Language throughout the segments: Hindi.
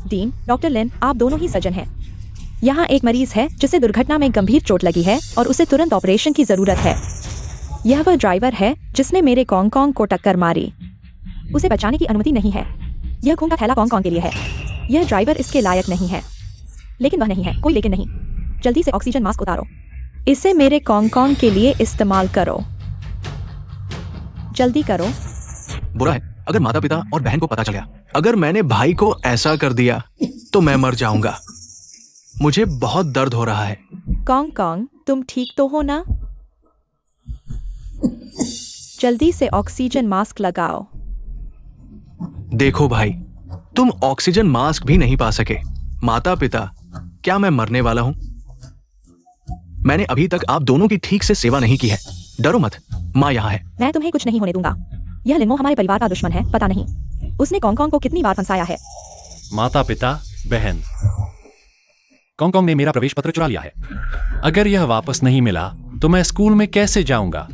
डीन, डॉक्टर लिन, आप दोनों ही सर्जन हैं। यहाँ एक मरीज है जिसे दुर्घटना में गंभीर चोट लगी है और उसे तुरंत ऑपरेशन की जरूरत है। यह वह ड्राइवर है जिसने मेरे कॉन्ग को टक्कर मारी। उसे बचाने की अनुमति नहीं है। यह खून का थैला कॉन्ग के लिए है। यह ड्राइवर इसके लायक नहीं है। लेकिन वह नहीं है, कोई लेकिन नहीं। जल्दी से ऑक्सीजन मास्क उतारो। इसे मेरे कॉन्ग के लिए इस्तेमाल करो। जल्दी करो। बुरा है अगर माता पिता और बहन को पता चल गया। अगर मैंने भाई को ऐसा कर दिया तो मैं मर जाऊंगा। मुझे बहुत दर्द हो रहा है। कॉन्ग, तुम ठीक तो हो ना? जल्दी से ऑक्सीजन मास्क लगाओ। देखो भाई, तुम ऑक्सीजन मास्क भी नहीं पा सके। माता पिता, क्या मैं मरने वाला हूं? मैंने अभी तक आप दोनों की ठीक से सेवा नहीं की है। डरो मत, माँ यहाँ है। मैं तुम्हें कुछ नहीं होने दूंगा। यह लिन्मो हमारे परिवार का दुश्मन है, पता नहीं उसने कॉन्ग को कितनी बार फंसाया है। माता पिता, बहन, कॉन्ग ने मेरा प्रवेश पत्र चुरा लिया है। अगर यह वापस नहीं मिला तो मैं स्कूल में कैसे जाऊंगा?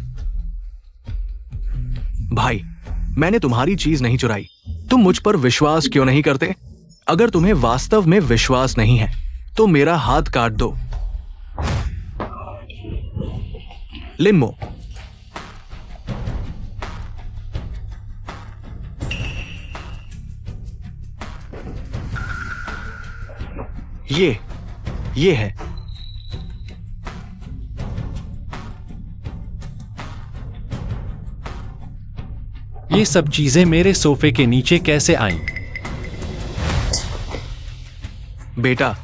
भाई, मैंने तुम्हारी चीज नहीं चुराई। तुम मुझ पर विश्वास क्यों नहीं करते? अगर तुम्हें वास्तव में विश्वास नहीं है तो मेरा हाथ काट दो। लिन्मो, ये है। ये सब चीजें मेरे सोफे के नीचे कैसे आईं? बेटा,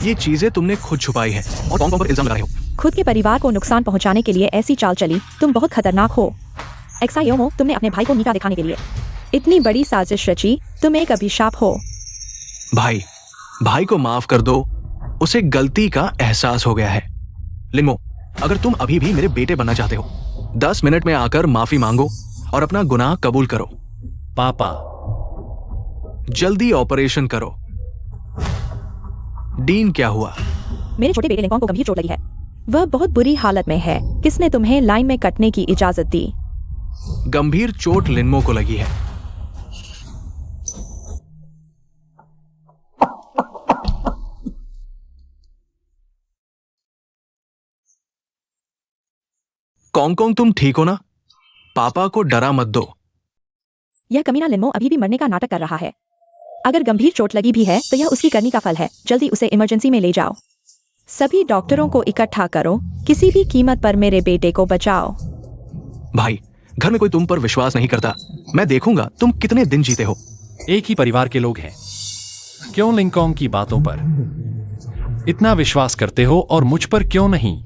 ये चीजें तुमने खुद छुपाई है और कॉन्ग पर इल्जाम लगा रहे हो। खुद के परिवार को नुकसान पहुंचाने के लिए ऐसी चाल चली। तुम बहुत खतरनाक हो। एक्सायोमो, तुमने अपने भाई को नीचा दिखाने के लिए इतनी बड़ी साजिश रची। तुम एक अभिशाप हो। भाई को माफ कर दो। उसे गलती का एहसास हो गया है। लिन्मो, अगर तुम अभी भी मेरे बेटे बनना चाहते हो, 10 मिनट में आकर माफी मांगो और अपना गुनाह कबूल करो। पापा, जल्दी ऑपरेशन करो। डीन, क्या हुआ? मेरे छोटे बेटे लिंकॉन को गंभीर चोट लगी है। वह बहुत बुरी हालत में है। किसने तुम्हें लाइन में कटने की इजाजत दी? गंभीर चोट लिन्मो को लगी है। कॉन्ग, तुम ठीक हो ना? पापा को डरा मत दो। यह कमीना लिन्मो अभी भी मरने का नाटक कर रहा है। अगर गंभीर चोट लगी भी है तो यह उसकी करनी का फल है। जल्दी उसे इमरजेंसी में ले जाओ। सभी डॉक्टरों को इकट्ठा करो। किसी भी कीमत पर मेरे बेटे को बचाओ। भाई, घर में कोई तुम पर विश्वास नहीं करता। मैं देखूंगा तुम कितने दिन जीते हो। एक ही परिवार के लोग हैं। क्यों लिंकॉन्ग की बातों पर इतना विश्वास करते हो और मुझ पर क्यों नहीं?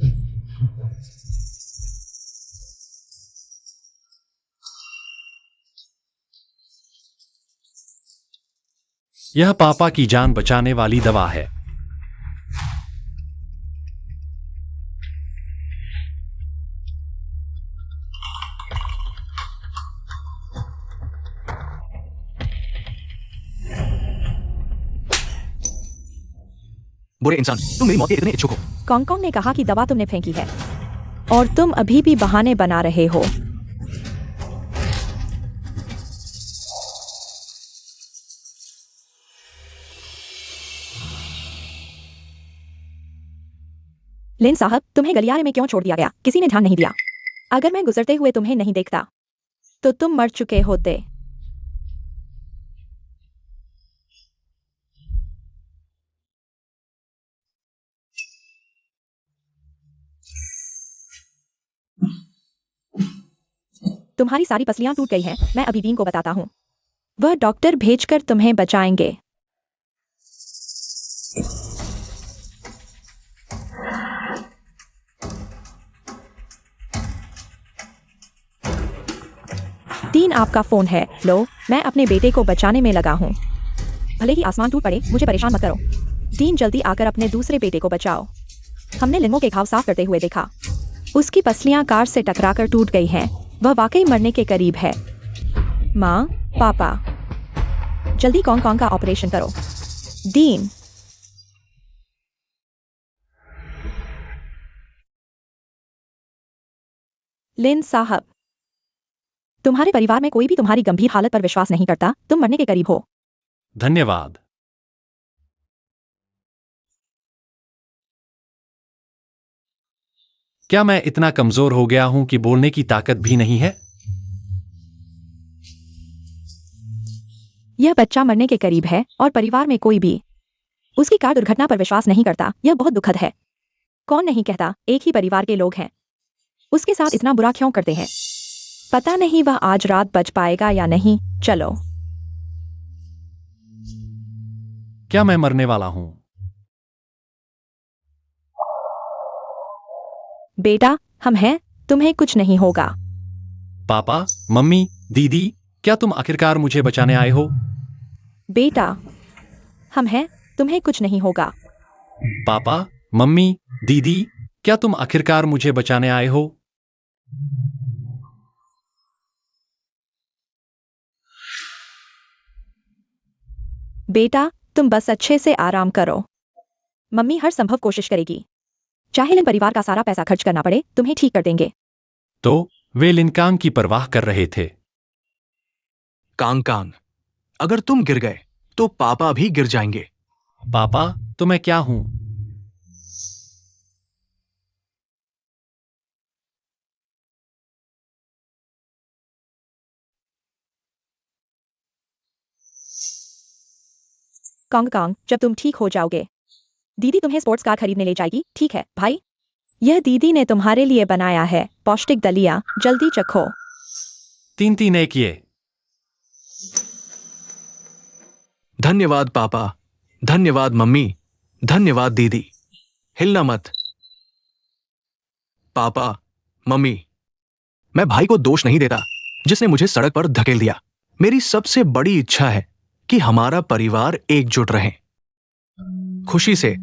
यह पापा की जान बचाने वाली दवा है। बुरे इंसान, तुम मेरी मौत के इतने इच्छुक हो। कॉन्ग ने कहा कि दवा तुमने फेंकी है और तुम अभी भी बहाने बना रहे हो। लिन साहब, तुम्हें गलियारे में क्यों छोड़ दिया गया? किसी ने ध्यान नहीं दिया। अगर मैं गुजरते हुए तुम्हें नहीं देखता तो तुम मर चुके होते। तुम्हारी सारी पसलियां टूट गई हैं। मैं अभी डीन को बताता हूँ। वह डॉक्टर भेजकर तुम्हें बचाएंगे। डीन, आपका फोन है। लो, मैं अपने बेटे को बचाने में लगा हूँ। भले ही आसमान टूट पड़े, मुझे परेशान मत करो। डीन, जल्दी आकर अपने दूसरे बेटे को बचाओ। हमने लिन्मो के घाव साफ करते हुए देखा। उसकी पसलियां कार से टकराकर टूट गई हैं। वह वाकई मरने के करीब है। माँ, पापा, जल्दी कॉन्ग का ऑपरेशन करो। डीन, लिन साहब, तुम्हारे परिवार में कोई भी तुम्हारी गंभीर हालत पर विश्वास नहीं करता। तुम मरने के करीब हो। धन्यवाद। क्या मैं इतना कमजोर हो गया हूं कि बोलने की ताकत भी नहीं है? यह बच्चा मरने के करीब है और परिवार में कोई भी उसकी कार दुर्घटना पर विश्वास नहीं करता। यह बहुत दुखद है। कौन नहीं कहता, एक ही परिवार के लोग हैं। उसके साथ इतना बुरा क्यों करते हैं? पता नहीं वह आज रात बच पाएगा या नहीं। चलो। क्या मैं मरने वाला हूं? बेटा, हम हैं, तुम्हें कुछ नहीं होगा। पापा, मम्मी, दीदी, क्या तुम आखिरकार मुझे बचाने आए हो? बेटा, हम हैं, तुम्हें कुछ नहीं होगा। पापा, मम्मी, दीदी, क्या तुम आखिरकार मुझे बचाने आए हो? बेटा, तुम बस अच्छे से आराम करो। मम्मी हर संभव कोशिश करेगी। चाहे लिन परिवार का सारा पैसा खर्च करना पड़े, तुम्हें ठीक कर देंगे। तो वे लिनकांग की परवाह कर रहे थे। कांग कांग, अगर तुम गिर गए तो पापा भी गिर जाएंगे। पापा, तो मैं क्या हूं? कांग कांग, जब तुम ठीक हो जाओगे, दीदी तुम्हें स्पोर्ट्स कार खरीदने ले जाएगी, ठीक है भाई? यह दीदी ने तुम्हारे लिए बनाया है, पौष्टिक दलिया, जल्दी चखो। तीन तीन एक ये। धन्यवाद पापा, धन्यवाद मम्मी, धन्यवाद दीदी। हिलना मत। पापा, मम्मी, मैं भाई को दोष नहीं देता जिसने मुझे सड़क पर धकेल दिया। मेरी सबसे बड़ी इच्छा है कि हमारा परिवार एकजुट रहे, खुशी से।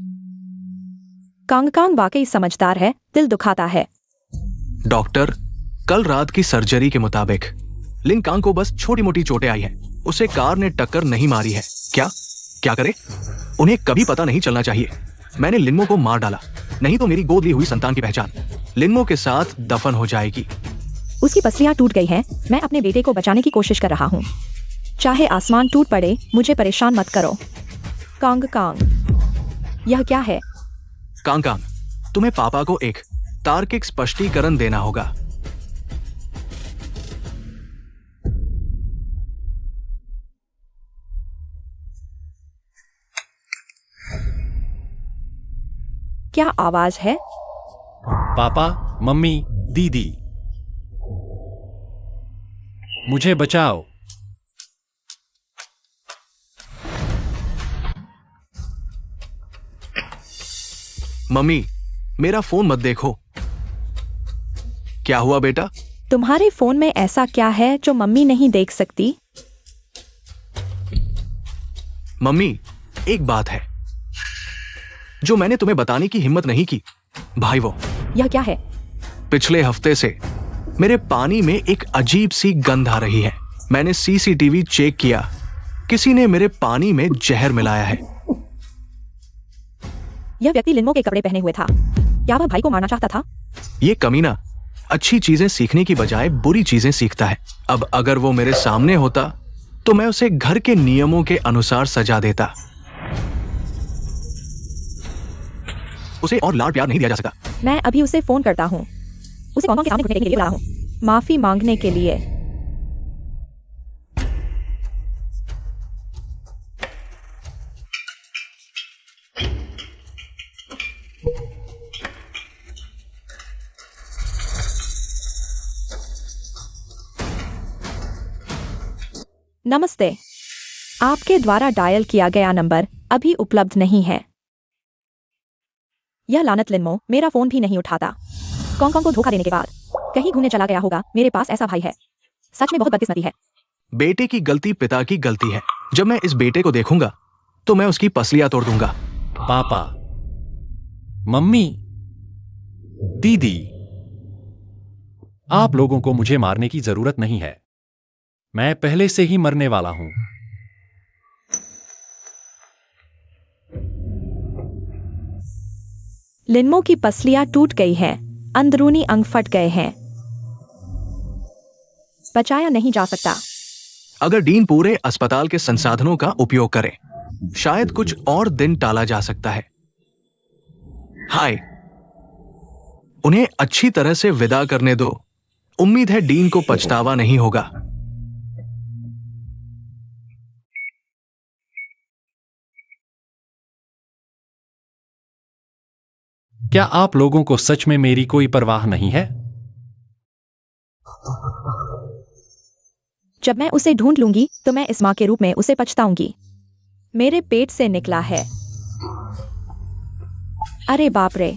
कांग कांग वाकई समझदार है, दिल दुखाता है। डॉक्टर, कल रात की सर्जरी के मुताबिक लिन कांग को बस छोटी मोटी चोटें आई हैं। उसे कार ने टक्कर नहीं मारी है। क्या क्या करे? उन्हें कभी पता नहीं चलना चाहिए। मैंने लिनमो को मार डाला, नहीं तो मेरी गोद ली हुई संतान की पहचान लिनमो के साथ दफन हो जाएगी। उसकी पसलियां टूट गई हैं। मैं अपने बेटे को बचाने की कोशिश कर रहा हूँ। चाहे आसमान टूट पड़े, मुझे परेशान मत करो। कांग कांग, यह क्या है? कांग कांग, तुम्हें पापा को एक तार्किक स्पष्टीकरण देना होगा। क्या आवाज है? पापा, मम्मी, दीदी, मुझे बचाओ। मम्मी, मेरा फोन मत देखो। क्या हुआ बेटा? तुम्हारे फोन में ऐसा क्या है जो मम्मी नहीं देख सकती? मम्मी, एक बात है जो मैंने तुम्हें बताने की हिम्मत नहीं की। भाई, वो यह क्या है? पिछले हफ्ते से मेरे पानी में एक अजीब सी गंध आ रही है। मैंने सीसीटीवी चेक किया, किसी ने मेरे पानी में जहर मिलाया है। यह व्यक्ति लिनमो के कपड़े पहने हुए था। क्या वह भाई को मारना चाहता था? ये कमीना अच्छी चीजें सीखने की बजाय बुरी चीजें सीखता है। अब अगर वो मेरे सामने होता तो मैं उसे घर के नियमों के अनुसार सजा देता। उसे और लाड प्यार नहीं दिया जा सकता। मैं अभी उसे फोन करता हूँ। उसे कौन के सामने घुटने टेकने के लिए बुला रहा हूँ, माफी मांगने के लिए। नमस्ते, आपके द्वारा डायल किया गया नंबर अभी उपलब्ध नहीं है। यह लानत लिनमो मेरा फोन भी नहीं उठाता। कॉन्ग कॉन्ग को धोखा देने के बाद कहीं घूमने चला गया होगा। मेरे पास ऐसा भाई है, सच में बहुत बदकिस्मती है। बेटे की गलती पिता की गलती है। जब मैं इस बेटे को देखूंगा तो मैं उसकी पसलियां तोड़ दूंगा। पापा, मम्मी, दीदी, आप लोगों को मुझे मारने की जरूरत नहीं है। मैं पहले से ही मरने वाला हूं। लिनमो की पसलियां टूट गई हैं, अंदरूनी अंग फट गए हैं। बचाया नहीं जा सकता। अगर डीन पूरे अस्पताल के संसाधनों का उपयोग करे, शायद कुछ और दिन टाला जा सकता है। हाय, उन्हें अच्छी तरह से विदा करने दो। उम्मीद है डीन को पछतावा नहीं होगा। क्या आप लोगों को सच में मेरी कोई परवाह नहीं है? जब मैं उसे ढूंढ लूंगी तो मैं इस माँ के रूप में उसे पछताऊंगी। मेरे पेट से निकला है। अरे बाप रे,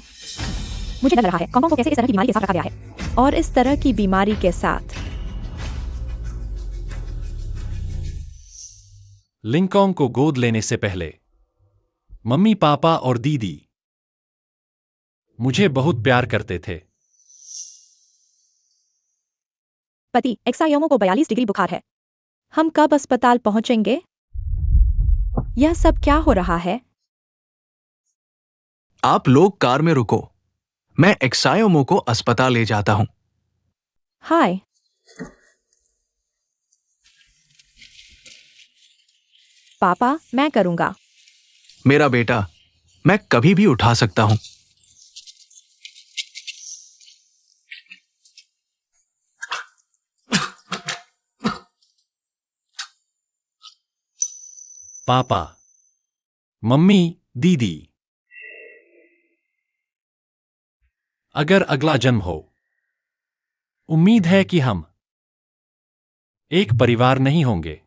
मुझे लग रहा है कॉन्ग को कैसे इस तरह की बीमारी के साथ रखा गया है, और इस तरह की बीमारी के साथ। लिंकॉन्ग को गोद लेने से पहले मम्मी पापा और दीदी मुझे बहुत प्यार करते थे। पति एक्सायोमो को 42 डिग्री बुखार है। हम कब अस्पताल पहुंचेंगे? यह सब क्या हो रहा है? आप लोग कार में रुको, मैं एक्सायोमो को अस्पताल ले जाता हूं। हाय। पापा, मैं करूंगा। मेरा बेटा, मैं कभी भी उठा सकता हूं। पापा, मम्मी, दीदी, अगर अगला जन्म हो, उम्मीद है कि हम एक परिवार नहीं होंगे।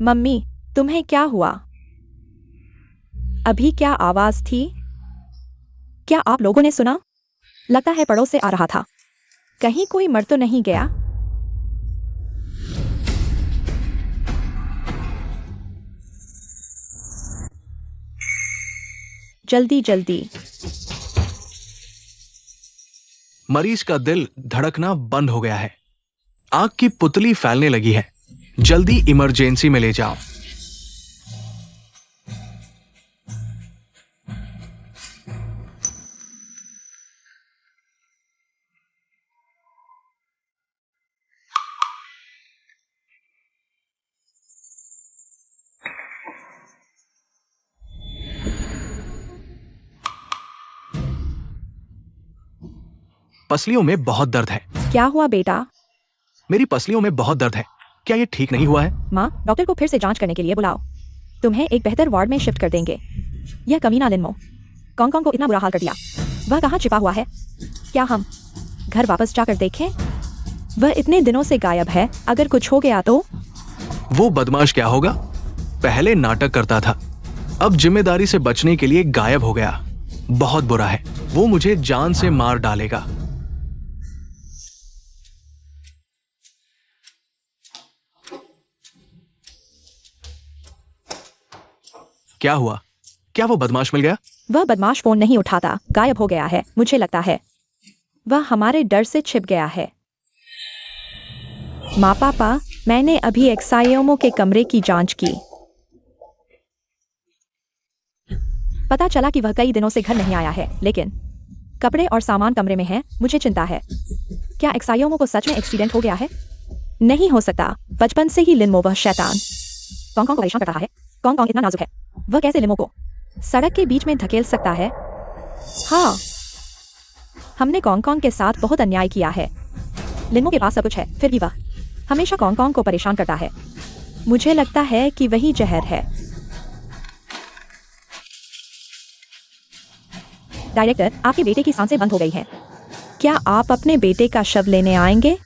मम्मी, तुम्हें क्या हुआ? अभी क्या आवाज थी? क्या आप लोगों ने सुना? लगता है पड़ोस से आ रहा था। कहीं कोई मर तो नहीं गया? जल्दी जल्दी। मरीज का दिल धड़कना बंद हो गया है। आंख की पुतली फैलने लगी है। जल्दी इमरजेंसी में ले जाओ। पसलियों में बहुत दर्द है। क्या हुआ बेटा? मेरी पसलियों में बहुत दर्द है। क्या ये ठीक नहीं हुआ है? माँ, डॉक्टर को फिर से जांच करने के लिए बुलाओ। तुम्हें एक बेहतर वार्ड में शिफ्ट कर देंगे। यह कमीना लिनमो कॉन्ग को इतना बुरा हाल कर दिया। वह कहाँ छिपा हुआ है? क्या हम घर वापस जाकर देखें? वह इतने दिनों से गायब है। अगर कुछ हो गया तो? वो बदमाश क्या होगा? पहले नाटक करता था, अब जिम्मेदारी से बचने के लिए गायब हो गया। बहुत बुरा है। वो मुझे जान से मार डालेगा। क्या हुआ? क्या वो बदमाश मिल गया? वह बदमाश फोन नहीं उठाता, गायब हो गया है। मुझे लगता है वह हमारे डर से छिप गया है। माँ पापा, मैंने अभी एक्सायोमो के कमरे की जांच की। पता चला कि वह कई दिनों से घर नहीं आया है, लेकिन कपड़े और सामान कमरे में हैं। मुझे चिंता है। क्या एक्सायोमो को सच में एक्सीडेंट हो गया है? नहीं हो सकता। बचपन से ही लिनमो वह शैतान कॉन्ग को परेशान कर रहा है। कॉन्ग इतना नाजुक है, वह कैसे लिनमो को सड़क के बीच में धकेल सकता है? हाँ, हमने कॉन्ग के साथ बहुत अन्याय किया है। लिनमो के पास सब कुछ है, फिर भी वह हमेशा कॉन्ग को परेशान करता है। मुझे लगता है कि वही जहर है। डायरेक्टर, आपके बेटे की सांसें बंद हो गई हैं। क्या आप अपने बेटे का शव लेने आएंगे?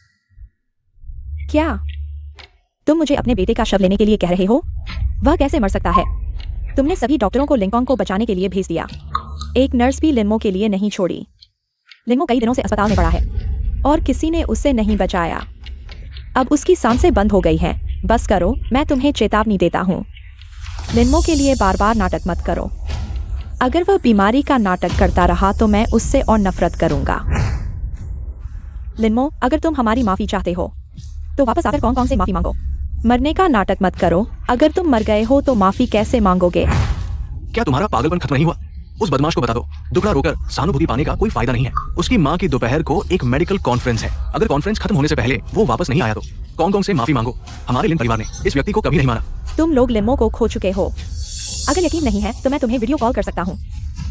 क्या तुम मुझे अपने बेटे का शव लेने के लिए कह रहे हो? वह कैसे मर सकता है? तुमने सभी डॉक्टरों को लिंकॉन्ग को बचाने के लिए भेज दिया। एक नर्स भी लिनमो के लिए नहीं छोड़ी। लिनमो कई दिनों से अस्पताल में पड़ा है और किसी ने उसे नहीं बचाया। अब उसकी सांसें बंद हो गई हैं। बस करो, मैं तुम्हें चेतावनी देता हूँ। लिनमो के लिए बार बार नाटक मत करो। अगर वह बीमारी का नाटक करता रहा तो मैं उससे और नफरत करूंगा। लिनमो, अगर तुम हमारी माफी चाहते हो तो वापस आकर कॉन्ग से माफी मांगो। मरने का नाटक मत करो। अगर तुम मर गए हो तो माफी कैसे मांगोगे? क्या तुम्हारा पागलपन खत्म नहीं हुआ? उस बदमाश को बता दो, दुखड़ा रोकर सहानुभूति पाने का कोई फायदा नहीं है। उसकी माँ की दोपहर को एक मेडिकल कॉन्फ्रेंस है। अगर कॉन्फ्रेंस खत्म होने से पहले वो वापस नहीं आया तो कॉन्ग से माफी मांगो। हमारे लिन परिवार ने इस व्यक्ति को कभी नहीं माना। तुम लोग लिन्मो को खो चुके हो। अगर यकीन नहीं है तो मैं तुम्हें वीडियो कॉल कर सकता हूँ,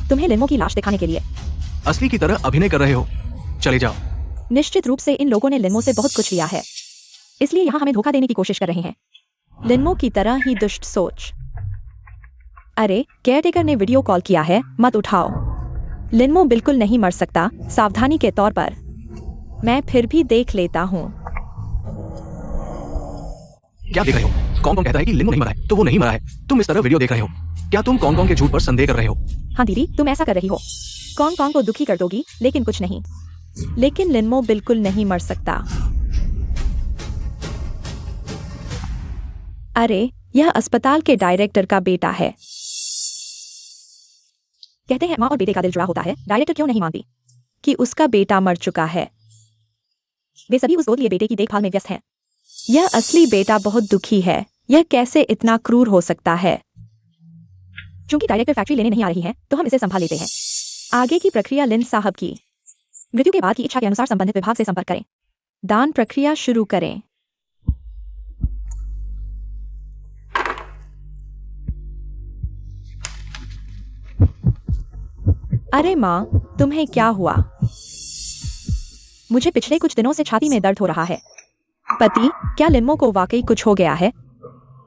तुम्हें लिन्मो की लाश दिखाने के लिए। असली की तरह अभिनय कर रहे हो, चले जाओ। निश्चित रूप से इन लोगों ने लिन्मो से बहुत कुछ लिया है, इसलिए यहाँ हमें धोखा देने की कोशिश कर रहे हैं। लिन्मो की तरह ही दुष्ट सोच। अरे केयरटेकर ने वीडियो कॉल किया है, मत उठाओ। लिन्मो बिल्कुल नहीं मर सकता, सावधानी के तौर पर। मैं फिर भी देख लेता हूँ। क्या देख रहे हो? कॉन्ग कहता है कि लिन्मो नहीं मरा है, तो वो नहीं मरा है। तुम इस तरह वीडियो देख रहे हो। क्या तुम कॉन्ग के झूठ पर संदेह कर रहे हो? हाँ दीदी, तुम ऐसा कर रही हो। कॉन्ग को दुखी कर दोगी, लेकिन कुछ नहीं। लेकिन लिन्मो बिल्कुल नहीं मर सकता। अरे यह अस्पताल के डायरेक्टर का बेटा है। कहते हैं माँ और बेटे का दिल जुड़ा होता है। डायरेक्टर क्यों नहीं मानती कि उसका बेटा मर चुका है? वे सभी उस गोद लिए बेटे की देखभाल में व्यस्त हैं। यह असली बेटा बहुत दुखी है। यह कैसे इतना क्रूर हो सकता है? चूंकि डायरेक्टर फैक्ट्री लेने नहीं आ रही है, तो हम इसे संभाल लेते हैं। आगे की प्रक्रिया लिन साहब की मृत्यु के बाद की इच्छा के अनुसार संबंधित विभाग से संपर्क करें। दान प्रक्रिया शुरू करें। अरे माँ, तुम्हें क्या हुआ? मुझे पिछले कुछ दिनों से छाती में दर्द हो रहा है। पति, क्या लिन्मो को वाकई कुछ हो गया है?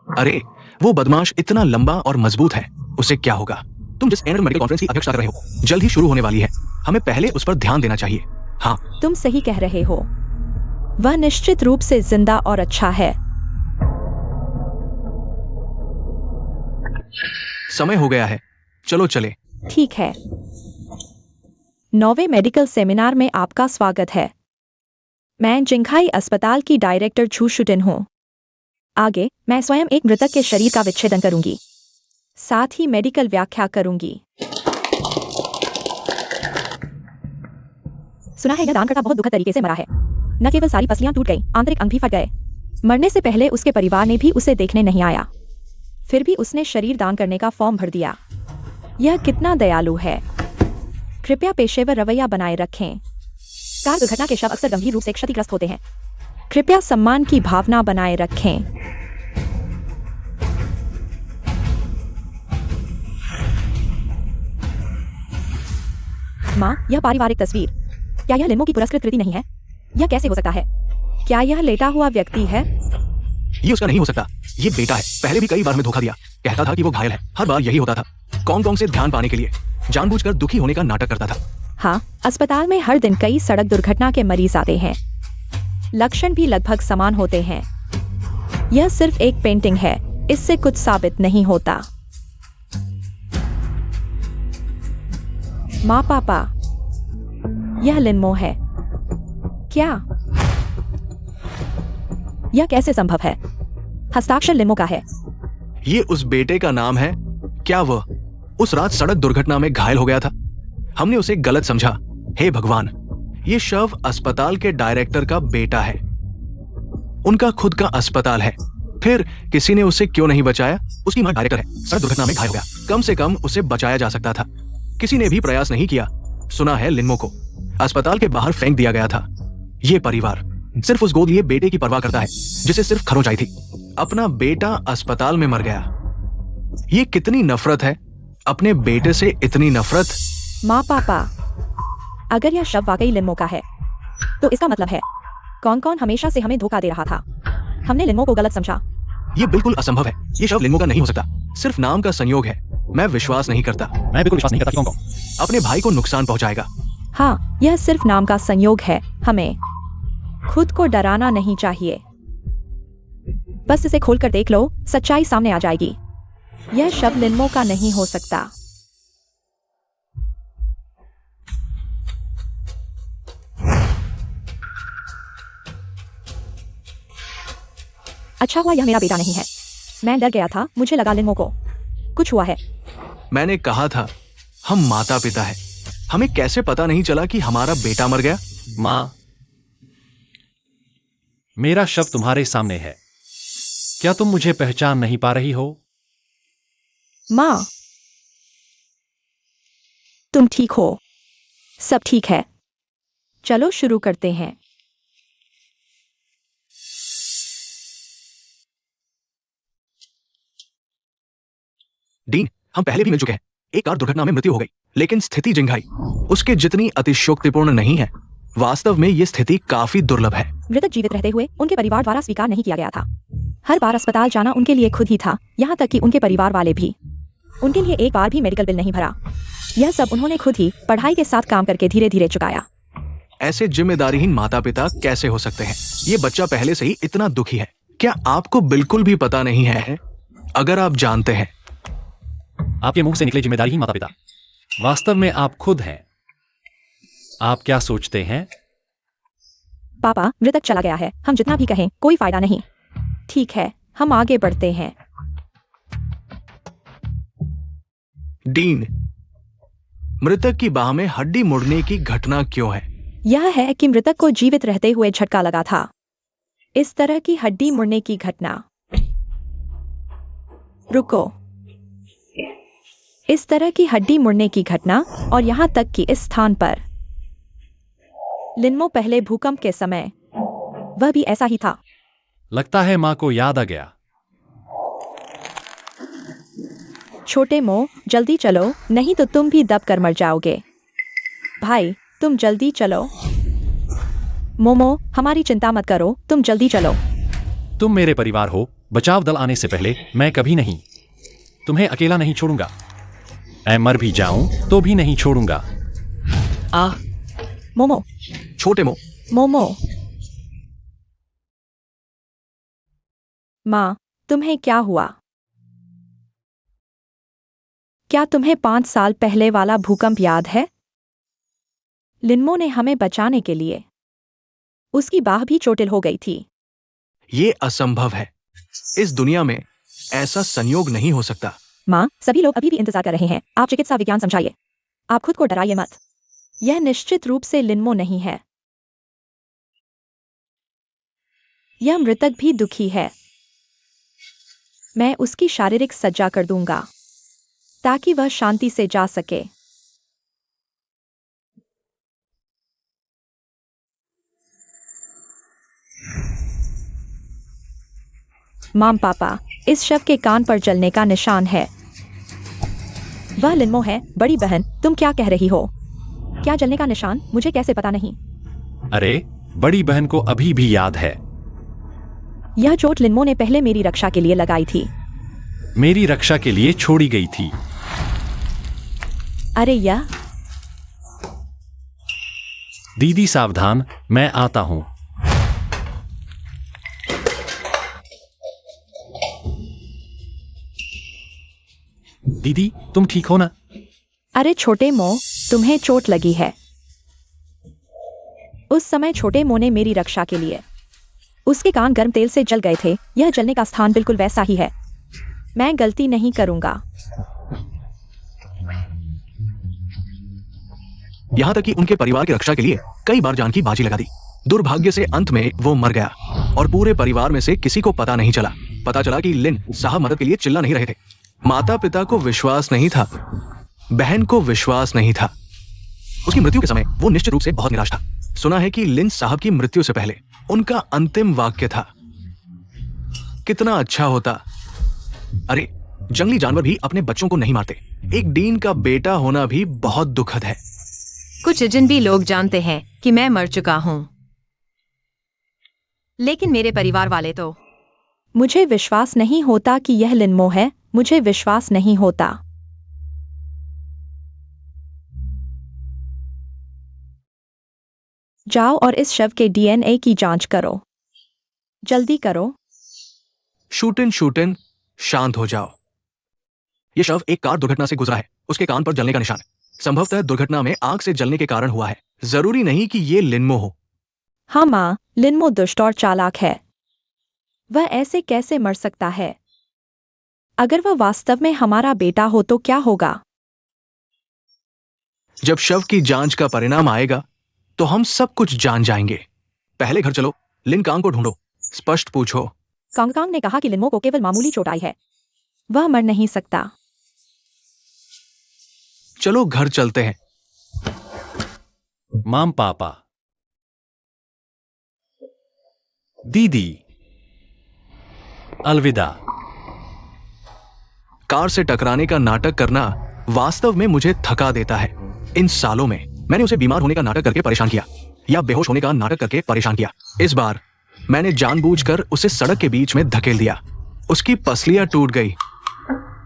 अरे वो बदमाश इतना लंबा और मजबूत है, उसे क्या होगा? तुम जिस एनुअल मेडिकल कॉन्फ्रेंस की अध्यक्षता कर रहे हो, जल्द ही शुरू होने वाली है। हमें पहले उस पर ध्यान देना चाहिए। हाँ, तुम सही कह रहे हो। वह निश्चित रूप से जिंदा और अच्छा है। समय हो गया है, चलो चले। ठीक है। 9वें मेडिकल सेमिनार में आपका स्वागत है। मैं जिंघाई अस्पताल की डायरेक्टर छू शुटिन हूँ। आगे मैं स्वयं एक मृतक के शरीर का विच्छेदन करूंगी, साथ ही मेडिकल व्याख्या करूंगी। सुना है यह दानकर्ता बहुत दुखद तरीके से मरा है। न केवल सारी पसलियां टूट गई, आंतरिक अंग भी फट गए। मरने से पहले उसके परिवार ने भी उसे देखने नहीं आया, फिर भी उसने शरीर दान करने का फॉर्म भर दिया। यह कितना दयालु है। कृपया पेशेवर रवैया बनाए रखें। कार दुर्घटना के शव अक्सर गंभीर रूप से क्षतिग्रस्त होते हैं। कृपया सम्मान की भावना बनाए रखें। माँ, यह पारिवारिक तस्वीर, क्या यह लिन्मो की पुरस्कृत कृति नहीं है? यह कैसे हो सकता है? क्या यह लेटा हुआ व्यक्ति है? ये उसका नहीं हो सकता, ये बेटा है। पहले भी कई बार हमें धोखा दिया, कहता था कि वो घायल है। हर बार यही होता था। कॉन्ग से ध्यान पाने के लिए जानबूझकर दुखी होने का नाटक करता था। हाँ, अस्पताल में हर दिन कई सड़क दुर्घटना के मरीज आते हैं। लक्षण भी लगभग समान होते हैं। यह सिर्फ एक पेंटिंग है, इससे कुछ साबित नहीं होता। माँ पापा, यह लिन्मो है क्या? यह कैसे संभव है? हस्ताक्षर लिन्मो का है। ये उस बेटे का नाम है। क्या वह उस रात सड़क दुर्घटना में घायल हो गया था? हमने उसे गलत समझा। हे भगवान, ये शव अस्पताल के डायरेक्टर का बेटा है। उनका खुद का अस्पताल है, फिर किसी ने उसे क्यों नहीं बचाया? उसकी मां डायरेक्टर है, सड़क दुर्घटना में घायल हो गया। कम से कम उसे बचाया जा सकता था। किसी ने भी प्रयास नहीं किया। सुना है लिन्मो को अस्पताल के बाहर फेंक दिया गया था। ये परिवार सिर्फ उस गोद लिए बेटे की परवाह करता है जिसे सिर्फ खरोंच आई थी। अपना बेटा अस्पताल में मर गया। ये कितनी नफरत है, अपने बेटे से इतनी नफरत। माँ पापा, अगर यह शव वाकई लिन्मो का है, तो इसका मतलब है कौन हमेशा से हमें धोखा दे रहा था। हमने लिन्मो को गलत समझा। ये बिल्कुल असंभव है। ये शव लिन्मो का नहीं हो सकता, सिर्फ नाम का संयोग है। मैं विश्वास नहीं करता। मैं बिल्कुल विश्वास नहीं करता कि कॉन्ग अपने भाई को नुकसान पहुंचाएगा। हाँ, यह सिर्फ नाम का संयोग है। हमें खुद को डराना नहीं चाहिए। बस इसे खोलकर देख लो, सच्चाई सामने आ जाएगी। यह शव लिन्मो का नहीं हो सकता। अच्छा हुआ यह मेरा बेटा नहीं है। मैं डर गया था, मुझे लगा लिन्मो को कुछ हुआ है। मैंने कहा था हम माता पिता हैं। हमें कैसे पता नहीं चला कि हमारा बेटा मर गया? माँ, मेरा शव तुम्हारे सामने है। क्या तुम मुझे पहचान नहीं पा रही हो? माँ, तुम ठीक हो? सब ठीक है। चलो शुरू करते हैं। डीन, हम पहले भी मिल चुके हैं। एक कार दुर्घटना में मृत्यु हो गई, लेकिन स्थिति जिंघाई उसके जितनी अतिशयोक्तिपूर्ण नहीं है। वास्तव में ये स्थिति काफी दुर्लभ है। मृतक जीवित रहते हुए उनके परिवार द्वारा स्वीकार नहीं किया गया था। हर बार अस्पताल जाना उनके लिए खुद ही था, यहाँ तक कि उनके परिवार वाले भी। उनके लिए एक बार भी मेडिकल बिल नहीं भरा। यह सब उन्होंने खुद ही पढ़ाई के साथ काम करके धीरे धीरे चुकाया। ऐसे जिम्मेदारीहीन माता पिता कैसे हो सकते हैं? ये बच्चा पहले से ही इतना दुखी है। क्या आपको बिल्कुल भी पता नहीं है? अगर आप जानते हैं। आपके मुंह से निकले जिम्मेदारीहीन माता पिता, वास्तव में आप खुद हैं। आप क्या सोचते हैं? पापा, मृतक चला गया है। हम जितना भी कहें कोई फायदा नहीं। ठीक है, हम आगे बढ़ते हैं। डीन, मृतक की बाह में हड्डी मुड़ने की घटना क्यों है? यह है कि मृतक को जीवित रहते हुए झटका लगा था। इस तरह की हड्डी मुड़ने की घटना। रुको। इस तरह की हड्डी मुड़ने की घटना, और यहां तक कि इस स्थान पर लिनमो पहले भूकंप के समय वह भी ऐसा ही था। लगता है मां को याद आ गया। छोटे मो, जल्दी चलो, नहीं तो तुम भी दब कर मर जाओगे। भाई, तुम जल्दी चलो। मोमो, हमारी चिंता मत करो, तुम जल्दी चलो। तुम मेरे परिवार हो। बचाव दल आने से पहले मैं कभी नहीं तुम्हें अकेला नहीं छोड़ूंगा। मैं मर भी जाऊं तो भी नहीं छोड़ूंगा। मोमो, छोटे मो, मोमो। माँ, तुम्हें क्या हुआ? क्या तुम्हें 5 साल पहले वाला भूकंप याद है? लिनमो ने हमें बचाने के लिए उसकी बाह भी चोटिल हो गई थी। ये असंभव है। इस दुनिया में ऐसा संयोग नहीं हो सकता। माँ, सभी लोग अभी भी इंतजार कर रहे हैं। आप चिकित्सा विज्ञान समझाइए। आप खुद को डराइए मत। यह निश्चित रूप से लिनमो नहीं है। यह मृतक भी दुखी है। मैं उसकी शारीरिक सज्जा कर दूंगा ताकि वह शांति से जा सके। माम पापा, इस शव के कान पर जलने का निशान है। वह लिनमो है। बड़ी बहन, तुम क्या कह रही हो? क्या जलने का निशान? मुझे कैसे पता नहीं? अरे, बड़ी बहन को अभी भी याद है। यह चोट लिनमो ने पहले मेरी रक्षा के लिए लगाई थी। मेरी रक्षा के लिए छोड़ी गई थी। अरे यह। दीदी सावधान, मैं आता हूं। दीदी, तुम ठीक हो ना? अरे छोटे मो, तुम्हें चोट लगी है। उस समय छोटे मो ने मेरी रक्षा के लिए उसके कान गर्म तेल से जल गए थे। यह जलने का स्थान बिल्कुल वैसा ही है। मैं गलती नहीं करूंगा। यहाँ तक कि उनके परिवार की रक्षा के लिए कई बार जान की बाजी लगा दी। दुर्भाग्य से अंत में वो मर गया और पूरे परिवार में से किसी को पता नहीं चला। पता चला कि लिन साहब मदद के लिए चिल्ला नहीं रहे थे। माता पिता को विश्वास नहीं था, बहन को विश्वास नहीं था। उसकी मृत्यु के समय वो निश्चित रूप से बहुत निराश था। सुना है कि लिन साहब की मृत्यु से पहले उनका अंतिम वाक्य था, कितना अच्छा होता। अरे, जंगली जानवर भी अपने बच्चों को नहीं मारते। एक डीन का बेटा होना भी बहुत दुखद है। कुछ अजनबी लोग जानते हैं कि मैं मर चुका हूं, लेकिन मेरे परिवार वाले तो। मुझे विश्वास नहीं होता कि यह लिनमो है। मुझे विश्वास नहीं होता। जाओ और इस शव के डीएनए की जांच करो। जल्दी करो। शूटिन, शांत हो जाओ। यह शव एक कार दुर्घटना से गुजरा है। उसके कान पर जलने का निशान है। संभवतः दुर्घटना में आग से जलने के कारण हुआ है। जरूरी नहीं कि ये लिनमो हो। हाँ माँ, लिनमो दुष्ट और चालाक है। वह ऐसे कैसे मर सकता है? अगर वह वास्तव में हमारा बेटा हो तो क्या होगा? जब शव की जांच का परिणाम आएगा तो हम सब कुछ जान जाएंगे। पहले घर चलो, लिन कांग को ढूंढो, स्पष्ट पूछो। कांग ने कहा कि लिनमो को केवल मामूली चोट आई है। वह मर नहीं सकता। चलो घर चलते हैं। माम पापा, दीदी, अलविदा। कार से टकराने का नाटक करना वास्तव में मुझे थका देता है। इन सालों में मैंने उसे बीमार होने का नाटक करके परेशान किया या बेहोश होने का नाटक करके परेशान किया। इस बार मैंने जानबूझकर उसे सड़क के बीच में धकेल दिया। उसकी पसलियां टूट गई।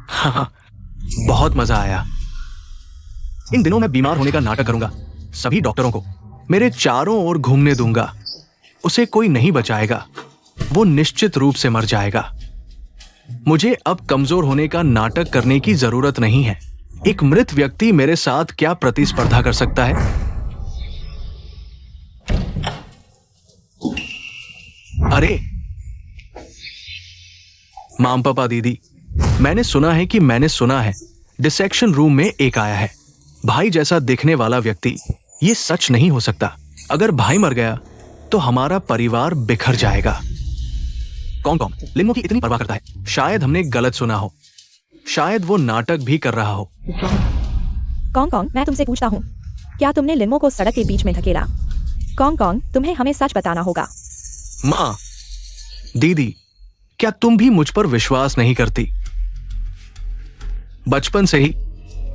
हाँ, बहुत मजा आया। इन दिनों मैं बीमार होने का नाटक करूंगा, सभी डॉक्टरों को मेरे चारों ओर घूमने दूंगा। उसे कोई नहीं बचाएगा, वो निश्चित रूप से मर जाएगा। मुझे अब कमजोर होने का नाटक करने की जरूरत नहीं है। एक मृत व्यक्ति मेरे साथ क्या प्रतिस्पर्धा कर सकता है? अरे माम पापा दीदी, मैंने सुना है डिसेक्शन रूम में एक आया है, भाई जैसा दिखने वाला व्यक्ति। ये सच नहीं हो सकता। अगर भाई मर गया तो हमारा परिवार बिखर जाएगा। कौन कौन लिंगों की इतनी परवाह करता है? शायद हमने गलत सुना हो, शायद वो नाटक भी कर रहा हो। कॉन्ग, मैं तुमसे पूछता हूँ, क्या तुमने लिन्मो को सड़क के बीच में धकेला? कॉन्ग, तुम्हें हमें सच बताना होगा। माँ, दीदी, क्या तुम भी मुझ पर विश्वास नहीं करती? बचपन से ही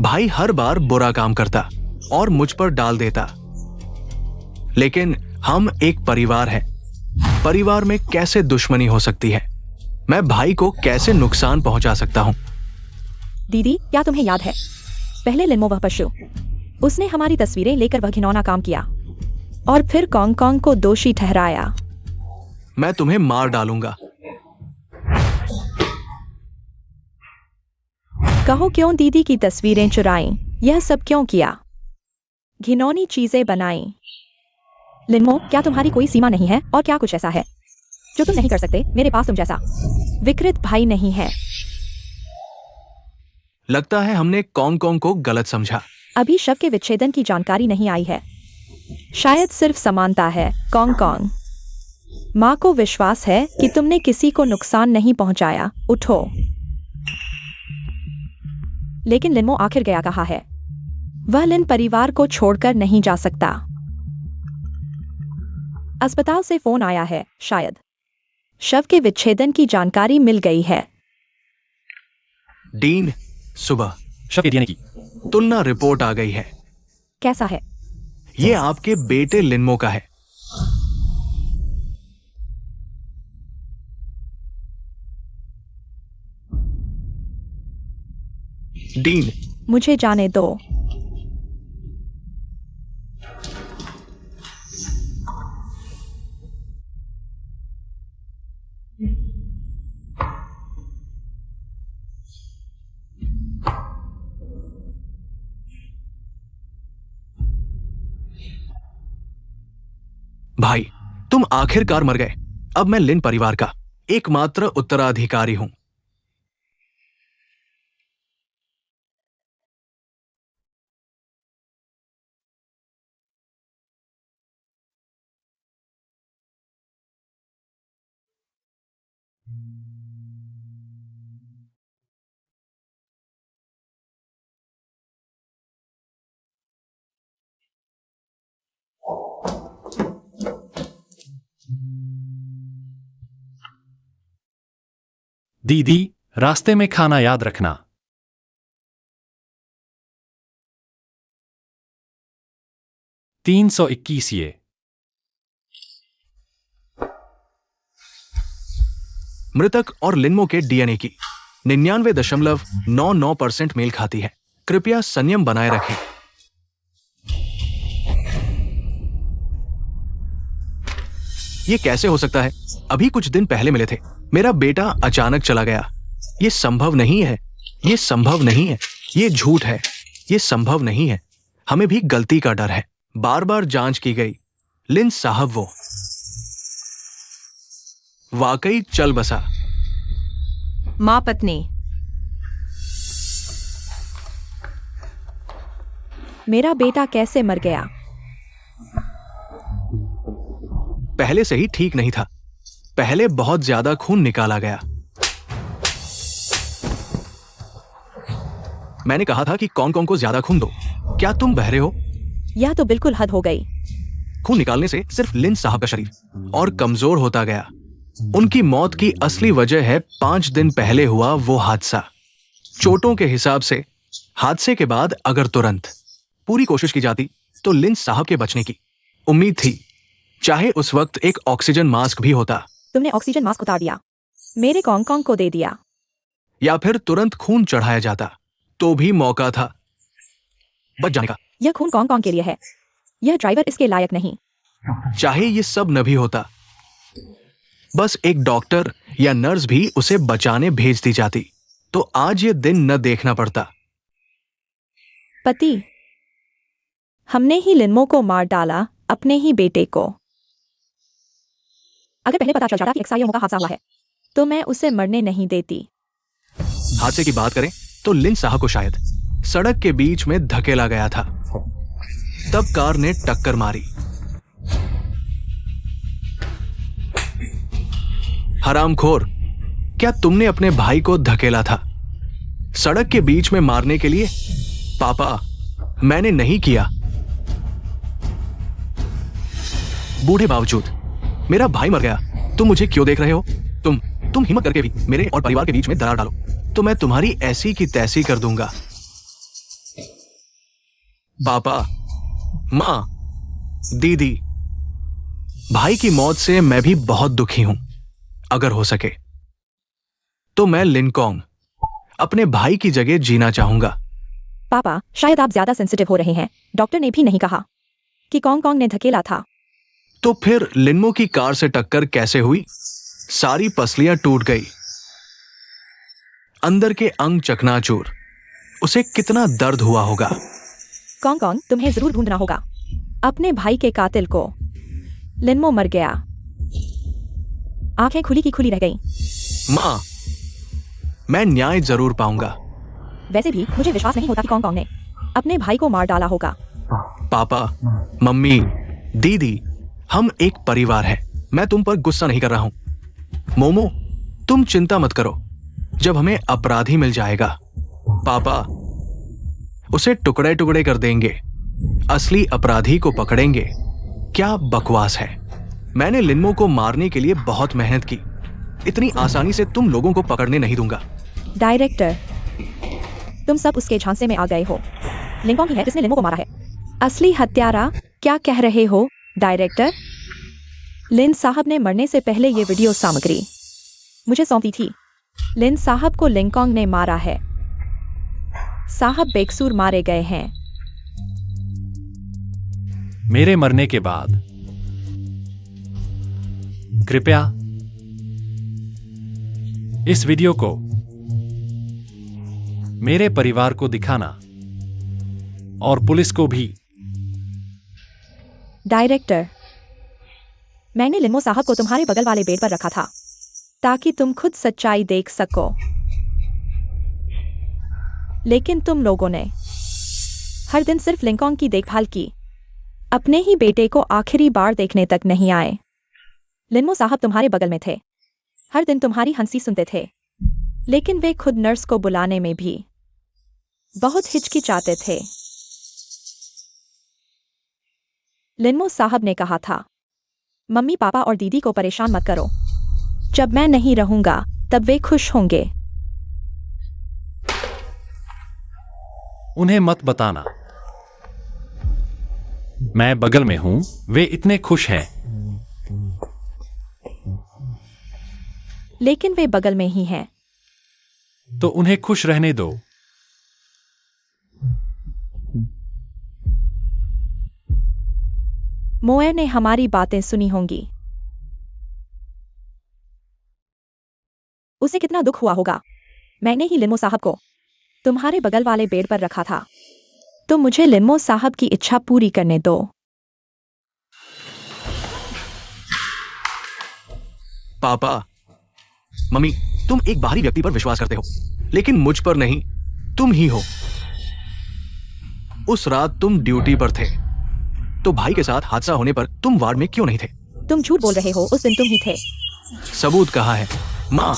भाई हर बार बुरा काम करता और मुझ पर डाल देता, लेकिन हम एक परिवार हैं। परिवार में कैसे दुश्मनी हो सकती है? मैं भाई को कैसे नुकसान पहुंचा सकता हूं? दीदी, क्या तुम्हें याद है, पहले लिन्मो वह पशु, उसने हमारी तस्वीरें लेकर वह घिनौना काम किया और फिर कॉन्ग को दोषी ठहराया। मैं तुम्हें मार डालूंगा। कहो क्यों दीदी की तस्वीरें चुराई? यह सब क्यों किया? घिनौनी चीजें बनाई? लिन्मो, क्या तुम्हारी कोई सीमा नहीं है और क्या कुछ ऐसा है जो तुम नहीं कर सकते? मेरे पास तुम जैसा विकृत भाई नहीं है। लगता है हमने कॉन्ग को गलत समझा। अभी शव के विच्छेदन की जानकारी नहीं आई है, शायद सिर्फ समानता है। कॉन्ग, माँ को विश्वास है कि तुमने किसी को नुकसान नहीं पहुंचाया। उठो। लेकिन लिन्मो आखिर गया कहाँ है? वह लिन परिवार को छोड़कर नहीं जा सकता। अस्पताल से फोन आया है, शायद शव के विच्छेदन की जानकारी मिल गई है। डीन, सुबह शव के डीएनए की तुलना रिपोर्ट आ गई है। कैसा है? ये आपके बेटे लिन्मो का है। डीन, मुझे जाने दो। भाई, तुम आखिरकार मर गए। अब मैं लिन परिवार का एकमात्र उत्तराधिकारी हूं। दीदी, रास्ते में खाना याद रखना। $321 ये। मृतक और लिन्मो के डीएनए की 99.99% मेल खाती है। कृपया संयम बनाए रखें। ये कैसे हो सकता है? अभी कुछ दिन पहले मिले थे। मेरा बेटा अचानक चला गया। ये संभव नहीं है। ये संभव नहीं है। ये झूठ है। ये संभव नहीं है। हमें भी गलती का डर है। बार बार जांच की गई। लिन साहब वो वाकई चल बसा। माँ पत्नी, मेरा बेटा कैसे मर गया? पहले से ही ठीक नहीं था। पहले बहुत ज्यादा खून निकाला गया। मैंने कहा था कि कॉन्ग को ज्यादा खून दो। क्या तुम बहरे हो? यह तो बिल्कुल हद हो गई। खून निकालने से सिर्फ लिन साहब का शरीर और कमजोर होता गया। उनकी मौत की असली वजह है 5 दिन पहले हुआ वो हादसा। चोटों के हिसाब से हादसे के बाद अगर तुरंत पूरी कोशिश की जाती तो लिन साहब के बचने की उम्मीद थी, चाहे उस वक्त एक ऑक्सीजन मास्क भी होता। तुमने ऑक्सीजन मास्क उतार दिया, मेरे कॉन्ग को दे दिया। या फिर तुरंत खून चढ़ाया जाता तो भी मौका था बच जाने का। यह खून कॉन्ग के लिए है, यह ड्राइवर इसके लायक नहीं। चाहे ये सब न भी होता, बस एक डॉक्टर या नर्स भी उसे बचाने भेज दी जाती तो आज ये दिन न देखना पड़ता। पति, हमने ही लिनमो को मार डाला, अपने ही बेटे को। अगर पहले पता चल जाता कि एक्साइओ का हादसा हुआ है तो मैं उसे मरने नहीं देती। हादसे की बात करें तो लिन साहब को शायद सड़क के बीच में धकेला गया था, तब कार ने टक्कर मारी। हरामखोर, क्या तुमने अपने भाई को धकेला था सड़क के बीच में मारने के लिए? पापा, मैंने नहीं किया। बूढ़े बावजूद मेरा भाई मर गया, तुम मुझे क्यों देख रहे हो? तुम हिम्मत करके भी मेरे और परिवार के बीच में दरार डालो तो मैं तुम्हारी ऐसी की तैसी कर दूंगा। पापा, मां, दीदी, भाई की मौत से मैं भी बहुत दुखी हूं। अगर हो सके तो मैं लिनकॉन्ग अपने भाई की जगह जीना चाहूंगा। पापा, शायद आप ज्यादा सेंसिटिव हो रहे हैं। डॉक्टर ने भी नहीं कहा कि कॉन्ग ने धकेला था। तो फिर लिनमो की कार से टक्कर कैसे हुई? सारी पसलियां टूट गई, अंदर के अंग चकनाचूर। उसे कितना दर्द हुआ होगा। कॉन्ग, तुम्हें जरूर ढूंढना होगा अपने भाई के कातिल को। लिनमो मर गया। आंखें खुली की खुली रह गईं। मां, मैं न्याय जरूर पाऊंगा। वैसे भी मुझे विश्वास नहीं होता कि कॉन्ग ने अपने भाई को मार डाला होगा। पापा, मम्मी, दीदी, हम एक परिवार हैं। मैं तुम पर गुस्सा नहीं कर रहा हूं। मोमो, तुम चिंता मत करो, जब हमें अपराधी मिल जाएगा पापा उसे टुकड़े टुकड़े कर देंगे, असली अपराधी को पकड़ेंगे। क्या बकवास है। मैंने लिनमो को मारने के लिए बहुत मेहनत की, इतनी आसानी से तुम लोगों को पकड़ने नहीं दूंगा। डायरेक्टर, तुम सब उसके झांसे में आ गए हो। लिनकॉन्ग ही है जिसने लिनमो को मारा है। असली हत्यारा क्या कह रहे हो डायरेक्टर? लिन साहब ने मरने से पहले ये वीडियो सामग्री मुझे सौंपी थी। लिन साहब को लिनकॉन्ग ने मारा है। साहब बेकसूर मारे गए हैं। मेरे मरने के बाद कृपया इस वीडियो को मेरे परिवार को दिखाना और पुलिस को भी। डायरेक्टर, मैंने लिनमो साहब को तुम्हारे बगल वाले बेड पर रखा था ताकि तुम खुद सच्चाई देख सको, लेकिन तुम लोगों ने हर दिन सिर्फ लिनकॉन्ग की देखभाल की, अपने ही बेटे को आखिरी बार देखने तक नहीं आए। लिनमो साहब तुम्हारे बगल में थे, हर दिन तुम्हारी हंसी सुनते थे, लेकिन वे खुद नर्स को बुलाने में भी बहुत हिचकिचाते थे। लिनमो साहब ने कहा था, मम्मी, पापा और दीदी को परेशान मत करो, जब मैं नहीं रहूंगा तब वे खुश होंगे। उन्हें मत बताना मैं बगल में हूं, वे इतने खुश हैं। लेकिन वे बगल में ही हैं। तो उन्हें खुश रहने दो। मोए ने हमारी बातें सुनी होंगी। उसे कितना दुख हुआ होगा। मैंने ही लिनमो साहब को तुम्हारे बगल वाले बेड पर रखा था, तो मुझे लिनमो साहब की इच्छा पूरी करने दो। पापा, मम्मी, तुम एक बाहरी व्यक्ति पर विश्वास करते हो, लेकिन मुझ पर नहीं। तुम ही हो। उस रात तुम ड्यूटी पर थे, तो भाई के साथ हादसा होने पर तुम वार्ड में क्यों नहीं थे? तुम झूठ बोल रहे हो, उस दिन तुम ही थे। सबूत कहाँ है? माँ,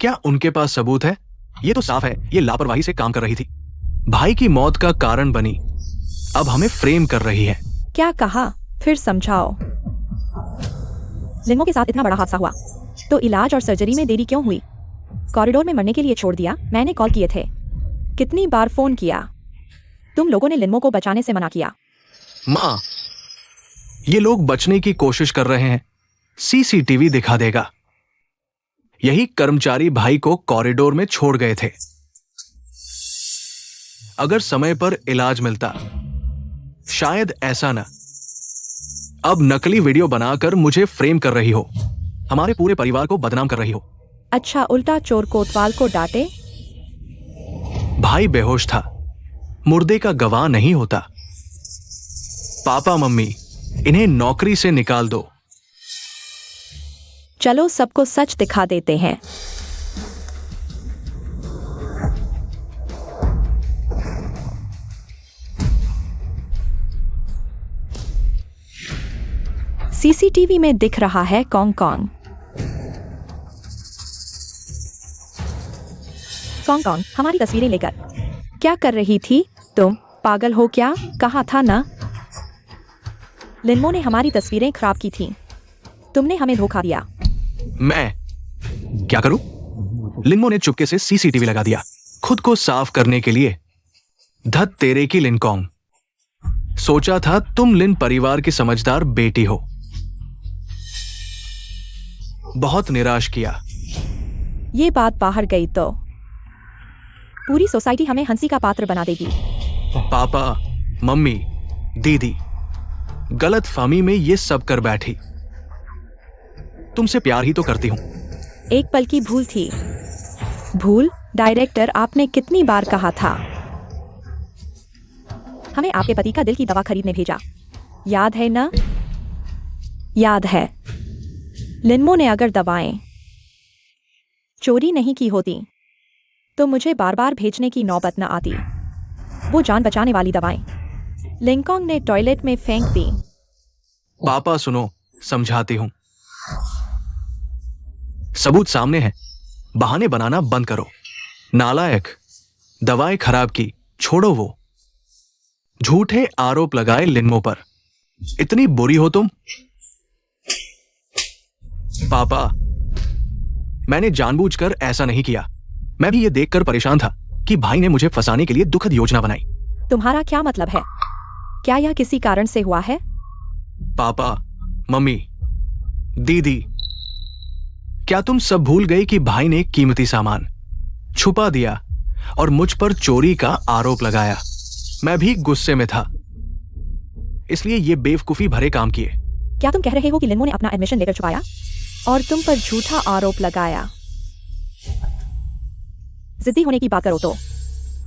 क्या उनके पास सबूत है? ये तो साफ है ये लापरवाही से काम कर रही थी, भाई की मौत का कारण बनी। अब हमें फ्रेम कर रही है। क्या कहा? फिर समझाओ। लिंगो के साथ इतना बड़ा हादसा हुआ तो इलाज और सर्जरी में देरी क्यों हुई? कॉरिडोर में मरने के लिए छोड़ दिया। मैंने कॉल किए थे, कितनी बार फोन किया। तुम लोगों ने लिन्मो को बचाने से मना किया। माँ, ये लोग बचने की कोशिश कर रहे हैं। सीसीटीवी दिखा देगा। यही कर्मचारी भाई को कॉरिडोर में छोड़ गए थे। अगर समय पर इलाज मिलता, शायद ऐसा ना। अब नकली वीडियो बनाकर मुझे फ्रेम कर रही हो, हमारे पूरे परिवार को बदनाम कर रही हो। अच्छा, उल्टा चोर कोतवाल को डांटे। भाई बेहोश था, मुर्दे का गवाह नहीं होता। पापा मम्मी, इन्हें नौकरी से निकाल दो। चलो सबको सच दिखा देते हैं। सीसीटीवी में दिख रहा है कॉन्ग कॉन्ग। कॉन्ग कॉन्ग हमारी तस्वीरें लेकर क्या कर रही थी? तुम पागल हो क्या? कहा था ना। लिन्मो ने हमारी तस्वीरें खराब की थीं। तुमने हमें धोखा दिया। मैं क्या करूं? लिन्मो ने चुपके से सीसीटीवी लगा दिया, खुद को साफ करने के लिए। धत तेरे की लिनकॉन्ग, सोचा था तुम लिन परिवार की समझदार बेटी हो। बहुत निराश किया। ये बात बाहर गई तो पूरी सोसाइटी हमें हंसी का पात्र बना देगी। पापा मम्मी दीदी गलत फहमी में ये सब कर बैठी। तुमसे प्यार ही तो करती हूं। एक पल की भूल थी। भूल? डायरेक्टर, आपने कितनी बार कहा था? हमें आपके पति का दिल की दवा खरीदने भेजा, याद है ना? याद है। लिन्मो ने अगर दवाएं चोरी नहीं की होती तो मुझे बार बार भेजने की नौबत न आती। वो जान बचाने वाली दवाएं लिंकॉन्ग ने टॉयलेट में फेंक दी। पापा सुनो, समझाती हूं। सबूत सामने है, बहाने बनाना बंद करो। नालायक, दवाएं खराब की, छोड़ो वो। झूठे आरोप लगाए लिन्मो पर। इतनी बुरी हो तुम? पापा, मैंने जानबूझकर ऐसा नहीं किया। मैं भी ये देखकर परेशान था कि भाई ने मुझे फंसाने के लिए दुखद योजना बनाई। तुम्हारा क्या मतलब है? क्या यह किसी कारण से हुआ है? पापा मम्मी दीदी, क्या तुम सब भूल गए कि भाई ने कीमती सामान छुपा दिया और मुझ पर चोरी का आरोप लगाया? मैं भी गुस्से में था, इसलिए ये बेवकूफी भरे काम किए। क्या तुम कह रहे हो कि लिन्मो ने अपना एडमिशन लेकर छुपाया और तुम पर झूठा आरोप लगाया? जिद्दी होने की बात करो तो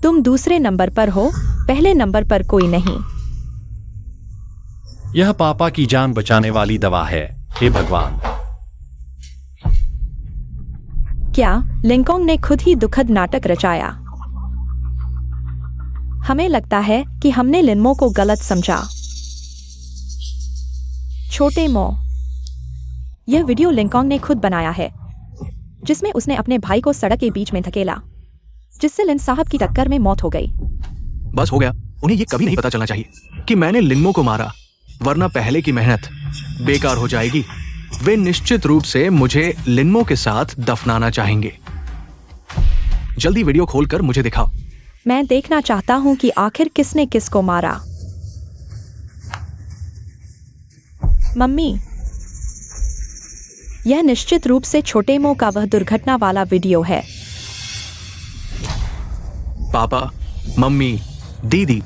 तुम दूसरे नंबर पर हो, पहले नंबर पर कोई नहीं। यह पापा की जान बचाने वाली दवा है। हे भगवान! क्या लिंकॉन्ग ने खुद ही दुखद नाटक रचाया? हमें लगता है कि हमने लिन्मो को गलत समझा। छोटे मो, यह वीडियो लिंकॉन्ग ने खुद बनाया है, जिसमें उसने अपने भाई को सड़क के बीच में धकेला, जिससे लिन साहब की टक्कर में मौत हो गई। बस हो गया। उन्हें यह कभी नहीं पता चलना चाहिए कि मैंने लिन्मो को मारा, वरना पहले की मेहनत बेकार हो जाएगी। वे निश्चित रूप से मुझे लिन्मो के साथ दफनाना चाहेंगे। जल्दी वीडियो खोलकर मुझे दिखाओ। मैं देखना चाहता हूं कि आखिर किसने किसको मारा। मम्मी, यह निश्चित रूप से छोटे मो का वह दुर्घटना वाला वीडियो है। पापा मम्मी दीदी,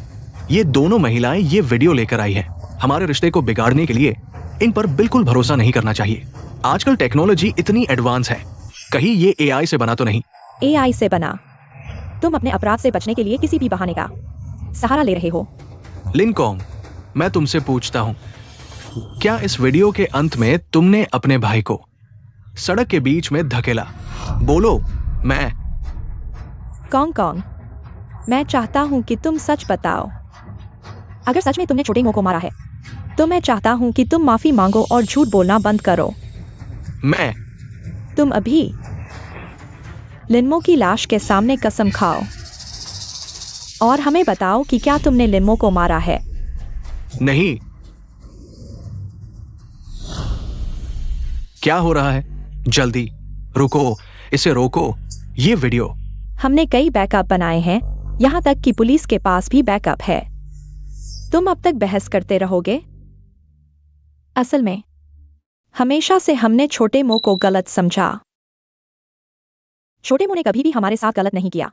ये दोनों महिलाएं ये वीडियो लेकर आई हैं। हमारे रिश्ते को बिगाड़ने के लिए इन पर बिल्कुल भरोसा नहीं करना चाहिए। आजकल टेक्नोलॉजी इतनी एडवांस है, कहीं ये एआई से बना तो नहीं? एआई से बना? तुम अपने अपराध से बचने के लिए किसी भी बहाने का सहारा ले रहे हो। लिंकॉन्ग, मैं तुमसे पूछता हूं, क्या इस वीडियो के अंत में तुमने अपने भाई को सड़क के बीच में धकेला? बोलो। मैं कॉन्ग कॉन्ग, मैं चाहता हूं कि तुम सच बताओ। अगर सच में तुमने छोटे मो को मारा है तो मैं चाहता हूं कि तुम माफी मांगो और झूठ बोलना बंद करो। तुम अभी लिन्मो की लाश के सामने कसम खाओ और हमें बताओ कि क्या तुमने लिनमो को मारा है। नहीं। क्या हो रहा है? जल्दी रुको, इसे रोको। ये वीडियो। हमने कई बैकअप बनाए हैं, यहाँ तक कि पुलिस के पास भी बैकअप है। तुम अब तक बहस करते रहोगे? असल में हमेशा से हमने छोटे मो को गलत समझा। छोटे मो ने कभी भी हमारे साथ गलत नहीं किया,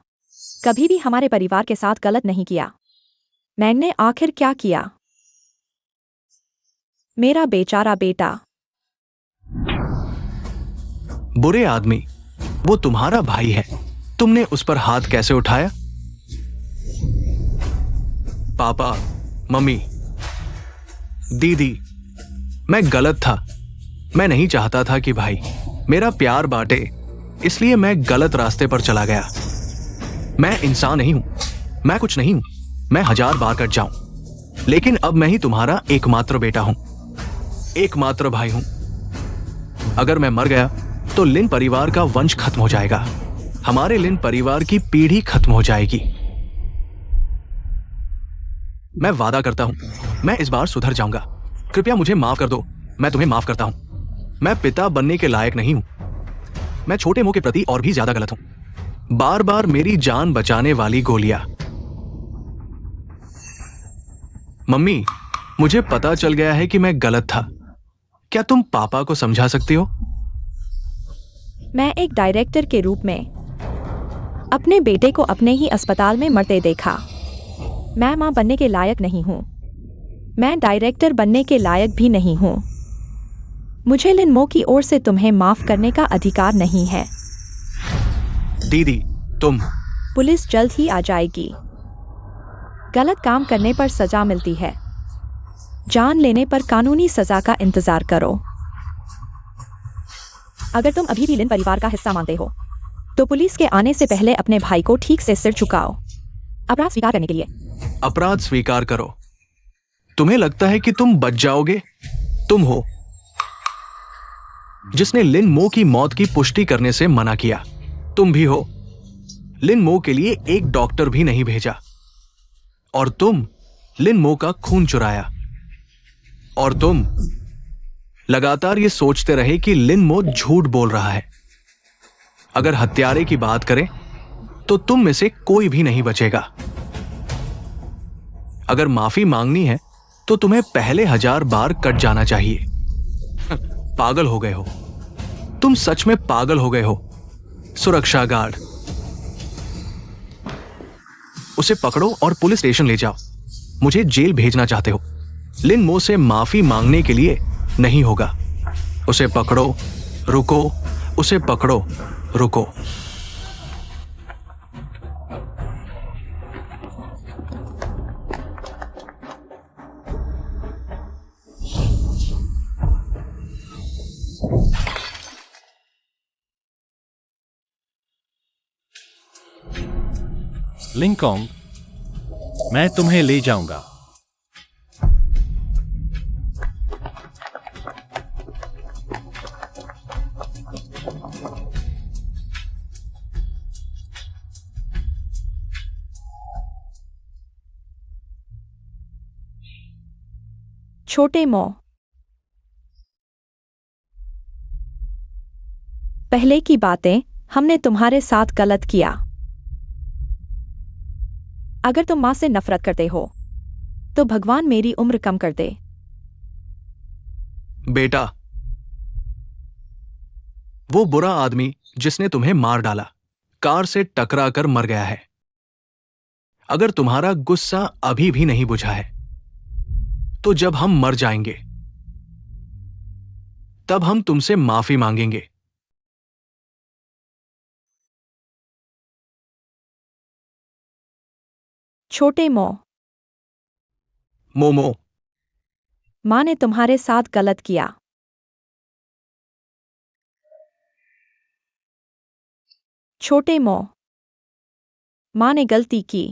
कभी भी हमारे परिवार के साथ गलत नहीं किया। मैंने आखिर क्या किया? मेरा बेचारा बेटा। बुरे आदमी, वो तुम्हारा भाई है, तुमने उस पर हाथ कैसे उठाया? पापा, मम्मी, दीदी, मैं गलत था। मैं नहीं चाहता था कि भाई मेरा प्यार बांटे, इसलिए मैं गलत रास्ते पर चला गया। मैं इंसान नहीं हूं, मैं कुछ नहीं हूं, मैं 1000 बार कट जाऊं, लेकिन अब मैं ही तुम्हारा एकमात्र बेटा हूं, एकमात्र भाई हूं। अगर मैं मर गया तो लिन परिवार का वंश खत्म हो जाएगा, हमारे लिन परिवार की पीढ़ी खत्म हो जाएगी। मैं वादा करता हूं, मैं इस बार सुधर जाऊंगा। कृपया मुझे माफ कर दो, मैं तुम्हें माफ करता हूं। मैं पिता बनने के लायक नहीं हूं, मैं छोटे मुंह के प्रति और भी ज्यादा गलत हूं। बार बार मेरी जान बचाने वाली गोलियां। मम्मी, मुझे पता चल गया है कि मैं गलत था। क्या तुम पापा को समझा सकती हो? मैं एक डायरेक्टर के रूप में अपने बेटे को अपने ही अस्पताल में मरते देखा। मैं मां बनने के लायक नहीं हूं, मैं डायरेक्टर बनने के लायक भी नहीं हूं। मुझे लिनमो की ओर से तुम्हें माफ करने का अधिकार नहीं है। दीदी, तुम। पुलिस जल्द ही आ जाएगी। गलत काम करने पर सजा मिलती है, जान लेने पर कानूनी सजा का इंतजार करो। अगर तुम अभी भी लिन परिवार का हिस्सा मानते हो तो पुलिस के आने से पहले अपने भाई को ठीक से सिर झुकाओ अपराध स्वीकार करने के लिए। अपराध स्वीकार करो। तुम्हें लगता है कि तुम बच जाओगे? तुम हो जिसने लिन मो की मौत की पुष्टि करने से मना किया। तुम भी हो लिन मो के लिए एक डॉक्टर भी नहीं भेजा। और तुम लिन मो का खून चुराया। और तुम लगातार ये सोचते रहे कि लिन मो झूठ बोल रहा है। अगर हत्यारे की बात करें तो तुम में से कोई भी नहीं बचेगा। अगर माफी मांगनी है तो तुम्हें पहले 1000 बार कट जाना चाहिए। पागल हो गए हो तुम, सच में पागल हो गए हो। सुरक्षा गार्ड, उसे पकड़ो और पुलिस स्टेशन ले जाओ। मुझे जेल भेजना चाहते हो? लिन मो से माफी मांगने के लिए नहीं होगा। उसे पकड़ो, रुको, उसे पकड़ो, रुको। लिंकॉन्ग, मैं तुम्हें ले जाऊंगा। छोटे मो, पहले की बातें, हमने तुम्हारे साथ गलत किया। अगर तुम मां से नफरत करते हो तो भगवान मेरी उम्र कम कर दे। बेटा, वो बुरा आदमी जिसने तुम्हें मार डाला कार से टकरा कर मर गया है। अगर तुम्हारा गुस्सा अभी भी नहीं बुझा है तो जब हम मर जाएंगे तब हम तुमसे माफी मांगेंगे। छोटे मो, मोमो, मां ने तुम्हारे साथ गलत किया। छोटे मो, मां ने गलती की।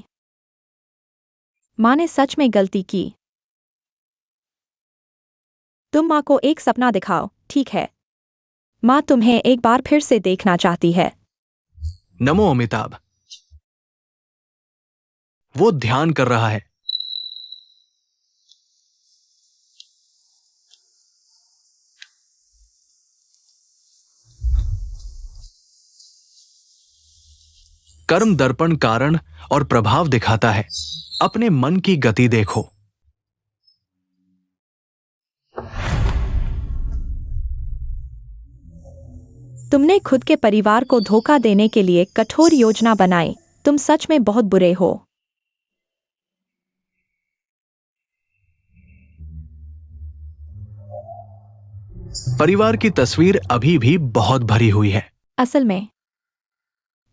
मां ने सच में गलती की। तुम मां को एक सपना दिखाओ, ठीक है? मां तुम्हें एक बार फिर से देखना चाहती है। नमो अमिताभ। वो ध्यान कर रहा है। कर्म दर्पण कारण और प्रभाव दिखाता है। अपने मन की गति देखो। तुमने खुद के परिवार को धोखा देने के लिए कठोर योजना बनाई। तुम सच में बहुत बुरे हो। परिवार की तस्वीर अभी भी बहुत भरी हुई है। असल में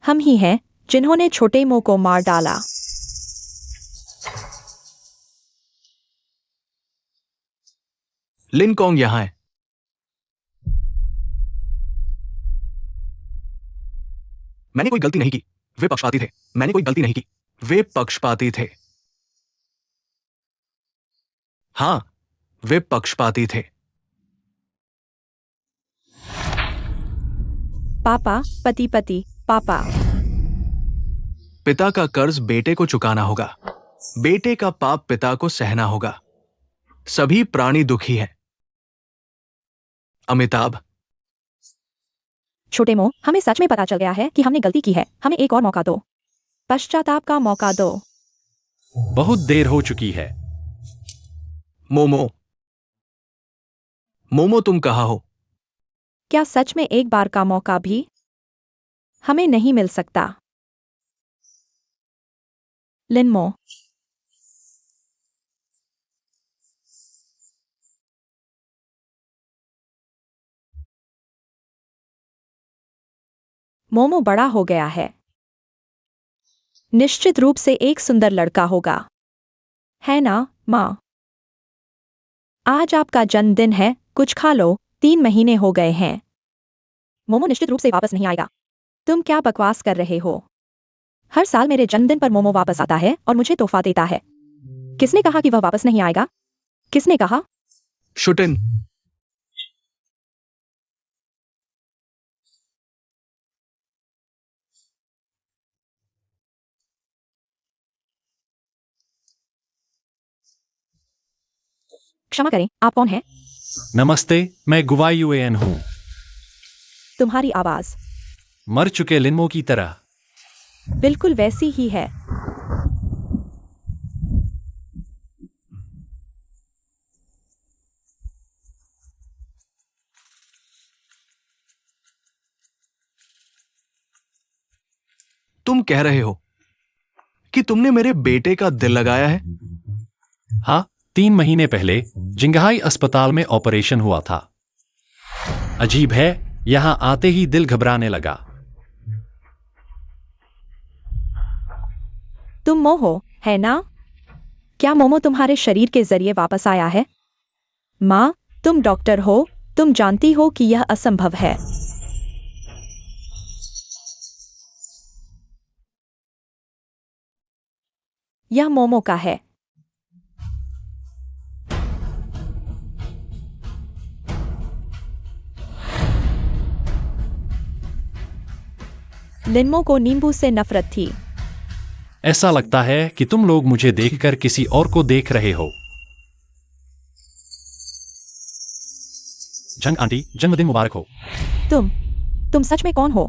हम ही हैं जिन्होंने छोटे मो को मार डाला। लिन कॉन्ग यहां है। मैंने कोई गलती नहीं की। वे पक्षपाती थे। मैंने कोई गलती नहीं की। वे पक्षपाती थे। हां, वे पक्षपाती थे। पापा, पति पति, पापा। पिता का कर्ज बेटे को चुकाना होगा। बेटे का पाप पिता को सहना होगा। सभी प्राणी दुखी हैं। अमिताभ, छोटे मो, हमें सच में पता चल गया है कि हमने गलती की है। हमें एक और मौका दो। पश्चाताप का मौका दो। बहुत देर हो चुकी है। मोमो। मोमो, तुम कहां हो? क्या सच में एक बार का मौका भी हमें नहीं मिल सकता? लिनमो। मोमो बड़ा हो गया है। निश्चित रूप से एक सुंदर लड़का होगा, है ना, माँ? आज आपका जन्मदिन है, कुछ खा लो। 3 महीने हो गए हैं। मोमो निश्चित रूप से वापस नहीं आएगा। तुम क्या बकवास कर रहे हो? हर साल मेरे जन्मदिन पर मोमो वापस आता है और मुझे तोहफा देता है। किसने कहा कि वह वापस नहीं आएगा? किसने कहा? शुटिन, क्षमा करें, आप कौन हैं? नमस्ते, मैं गुवाई यूएन हूं। तुम्हारी आवाज मर चुके लिनमो की तरह। बिल्कुल वैसी ही है। तुम कह रहे हो कि तुमने मेरे बेटे का दिल लगाया है? हाँ, 3 महीने पहले जिंगहाई अस्पताल में ऑपरेशन हुआ था। अजीब है, यहां आते ही दिल घबराने लगा। तुम मो हो, है ना? क्या मोमो तुम्हारे शरीर के जरिए वापस आया है? माँ, तुम डॉक्टर हो, तुम जानती हो कि यह असंभव है। यह मोमो का है। लिनमो को नींबू से नफरत थी। ऐसा लगता है कि तुम लोग मुझे देखकर किसी और को देख रहे हो। जंग आंटी, जन्मदिन मुबारक हो। तुम सच में कौन हो?